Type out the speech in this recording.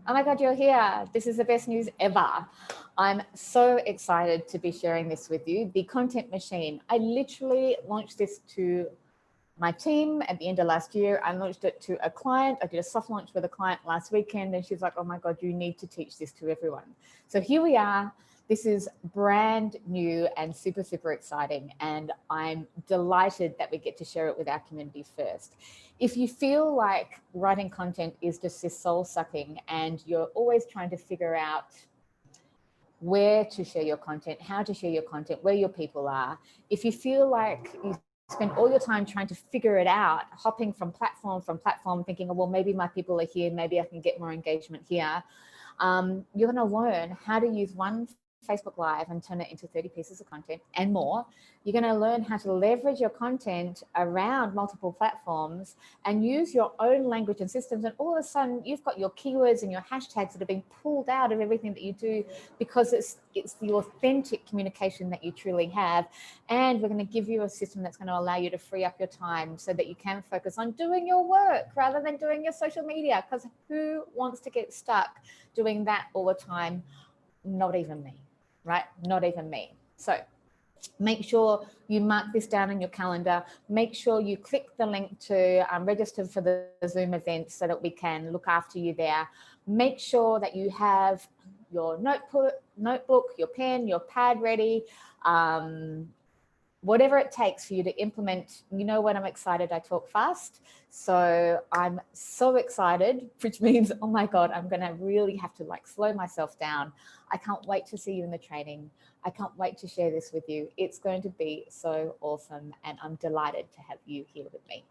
Oh my God, you're here. This is the best news ever. I'm so excited to be sharing this with you. The Content Machine. I literally launched this to my team at the end of last year. I launched it to a client. I did a soft launch with a client last weekend, and she's like, oh my God, you need to teach this to everyone. So here we are. This is brand new and super, super exciting. And I'm delighted that we get to share it with our community first. If you feel like writing content is just this soul sucking and you're always trying to figure out where to share your content, how to share your content, where your people are, if you feel like you spend all your time trying to figure it out, hopping from platform, thinking, oh, well, maybe my people are here, maybe I can get more engagement here, you're going to learn how to use one Facebook Live and turn it into 30 pieces of content and more. You're going to learn how to leverage your content around multiple platforms and use your own language and systems. And all of a sudden, you've got your keywords and your hashtags that are being pulled out of everything that you do because it's the authentic communication that you truly have. And we're going to give you a system that's going to allow you to free up your time so that you can focus on doing your work rather than doing your social media. Because who wants to get stuck doing that all the time? Not even me, right? Not even me. So make sure you mark this down in your calendar. Make sure you click the link to register for the Zoom event so that we can look after you there. Make sure that you have your notebook, your pen, your pad ready, whatever it takes for you to implement. You know, when I'm excited, I talk fast. So I'm so excited, which means, oh my God, I'm going to really have to like slow myself down. I can't wait to see you in the training. I can't wait to share this with you. It's going to be so awesome. And I'm delighted to have you here with me.